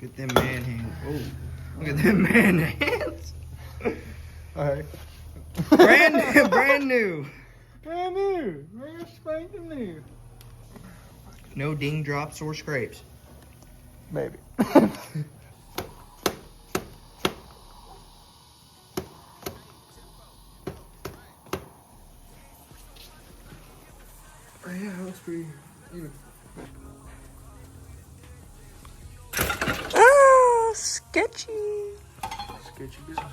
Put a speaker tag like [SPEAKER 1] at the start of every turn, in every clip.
[SPEAKER 1] at them man hands. Oh, look at them man hands.
[SPEAKER 2] Alright.
[SPEAKER 1] Brand new.
[SPEAKER 2] Brand new. Brand spanking new.
[SPEAKER 1] No ding drops or scrapes.
[SPEAKER 2] Maybe. Yeah, that's pretty even.
[SPEAKER 1] Oh, sketchy.
[SPEAKER 2] Sketchy business.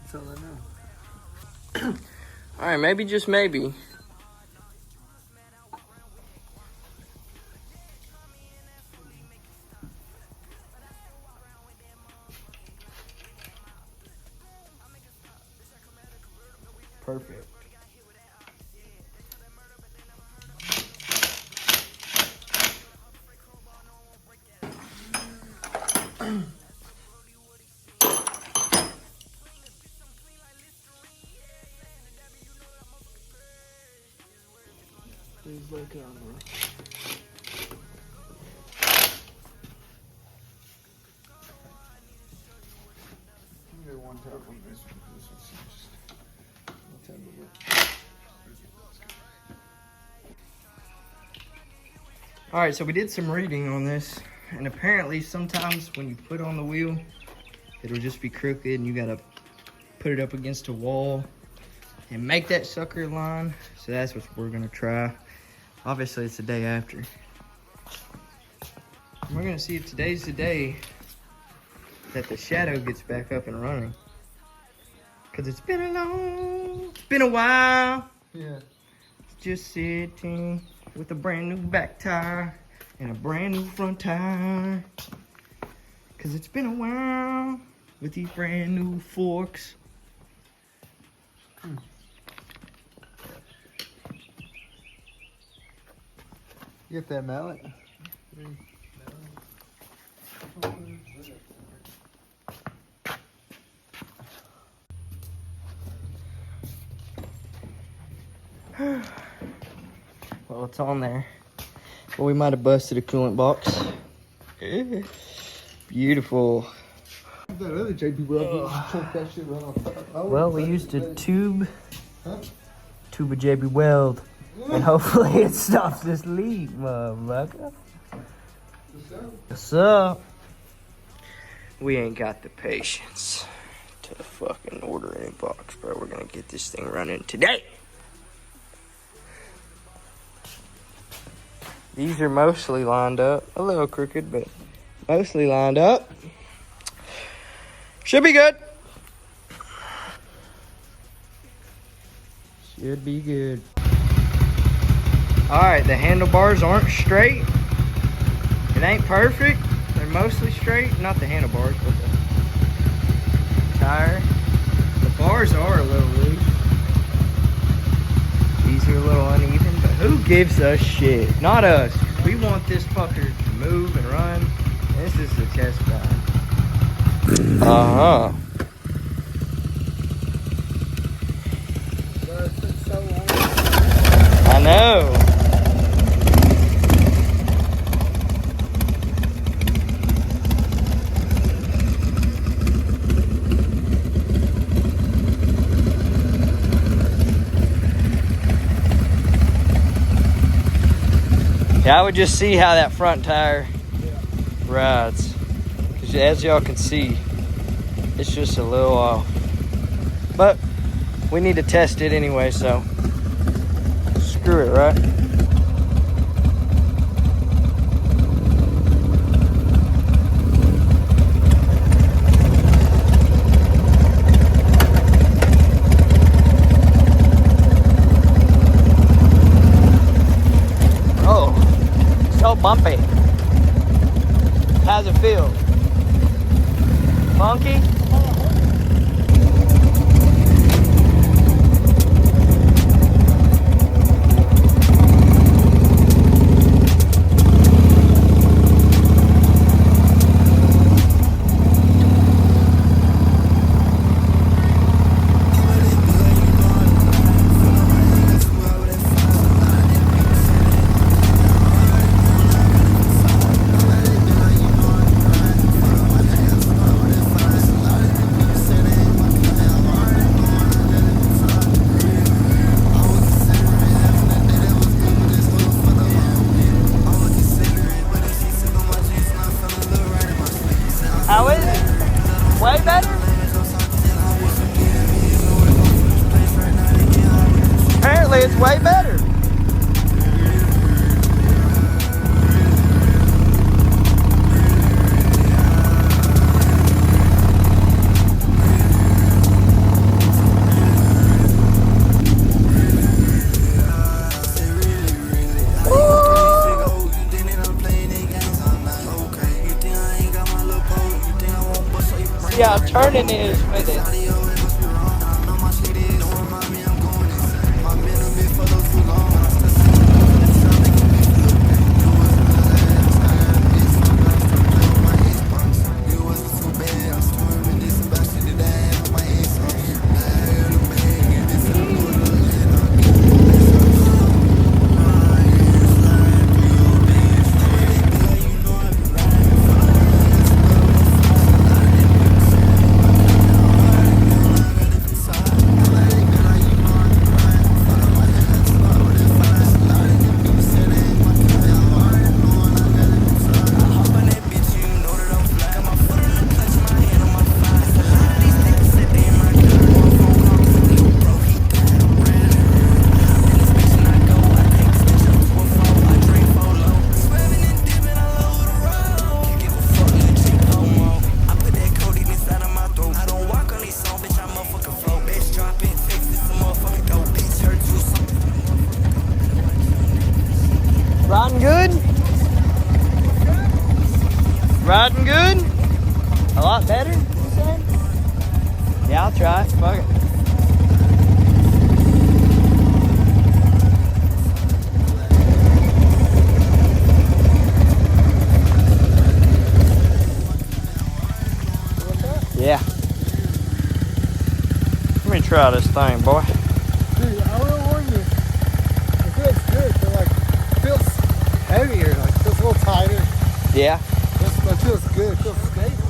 [SPEAKER 2] That's all I know.
[SPEAKER 1] All right, maybe, just maybe. Perfect.
[SPEAKER 2] There's like you get one tap on this one. This one's just one tap of it.
[SPEAKER 1] All right, so we did some reading on this, and apparently sometimes when you put on the wheel, it'll just be crooked and you gotta put it up against a wall and make that sucker line. So that's what we're gonna try. Obviously it's the day after. We're gonna see if today's the day that the shadow gets back up and running. Cause it's been a while.
[SPEAKER 2] Yeah.
[SPEAKER 1] Just sitting with a brand new back tire and a brand new front tire. Cause it's been a while with these brand new forks.
[SPEAKER 2] You get that mallet?
[SPEAKER 1] Well, it's on there. Well, we might have busted a coolant box. Beautiful.
[SPEAKER 2] That other JB Weld, check that shit right off.
[SPEAKER 1] Well, we used a tube of JB Weld, and hopefully it stops this leak, motherfucker. What's up? We ain't got the patience to fucking order any box, bro. We're gonna get this thing running today. These are mostly lined up. A little crooked, but mostly lined up. Should be good. Should be good. Alright, the handlebars aren't straight. It ain't perfect. They're mostly straight. Not the handlebars, but the tire. The bars are a little loose. These are a little uneven, but who gives a shit? Not us. We want this fucker to move and run. This is the test drive. Uh-huh. I know. Yeah, I would just see how that front tire rides. Because as y'all can see, it's just a little off. But we need to test it anyway, so screw it, right? Oh, so bumpy. How's it feel? Funky? see how turning is with it. Riding good? Riding good? A lot better, you said? Yeah, I'll try it. Fuck it. Yeah. Let me try this thing, boy.
[SPEAKER 2] Dude, I will warn you. It feels good, but like, it feels heavier, like, it feels a little tighter.
[SPEAKER 1] Yeah.
[SPEAKER 2] It feels good, it feels stable.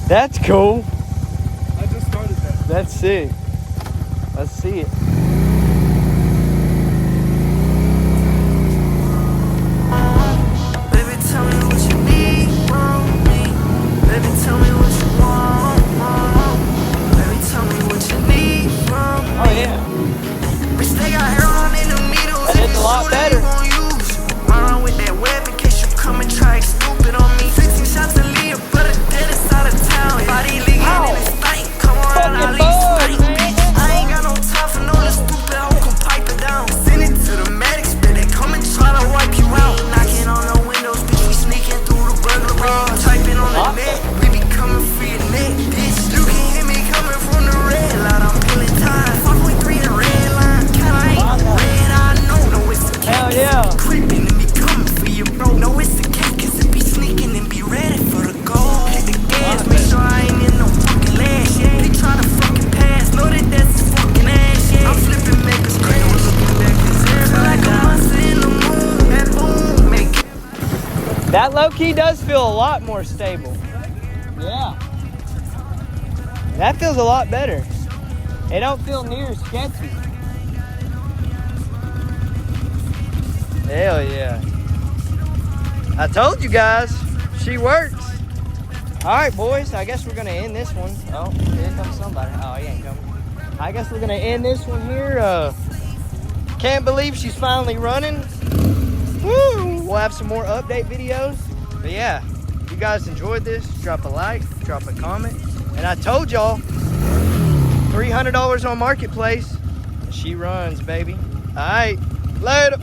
[SPEAKER 1] That's cool.
[SPEAKER 2] I just started that.
[SPEAKER 1] That's sick. Let's see it.
[SPEAKER 3] Baby, tell me what you need from me. Baby, tell me what you want. Baby, tell me what you need from me.
[SPEAKER 1] Oh yeah.
[SPEAKER 3] Bitch, they got hair on in the needles.
[SPEAKER 1] That is a lot better.
[SPEAKER 3] Run with that web in case you come and try stupid on me. 15 shots and leave, but a dead is out of town. Body leaking in his stank. Come around, I'll leave stank, bitch. I ain't got no time for no little stupid hoe, can pipe it down. Send it to the medics, but they come and try to wipe you out. Knocking on the windows, bitch, we sneaking through the burglary. Typing on the net, we be coming for your neck, bitch. You can hear me coming from the red light, I'm killing time. 5.3 the red line, kinda ain't red, I know it's the
[SPEAKER 1] Hell yeah.
[SPEAKER 3] creeping and be coming for you, bro. No, it's the cake, cause it be sneaking and be ready for the goal. Hit the gas, make sure I ain't in no fucking lash, yeah. They tryna fucking pass, know that that's his fucking ass, yeah. I'm flipping makers, crazy, looking back, cause everybody like a monster in the moon, that boom, make it.
[SPEAKER 1] That low key does feel a lot more stable. Yeah. That feels a lot better. It don't feel near as sketchy. Hell yeah. I told you guys, she works. All right, boys, I guess we're gonna end this one. Oh, here comes somebody. Oh, he ain't coming. I guess we're gonna end this one here. Can't believe she's finally running. Woo! We'll have some more update videos. But yeah, if you guys enjoyed this, drop a like, drop a comment. And I told y'all, $300 on Marketplace. She runs, baby. All right, later.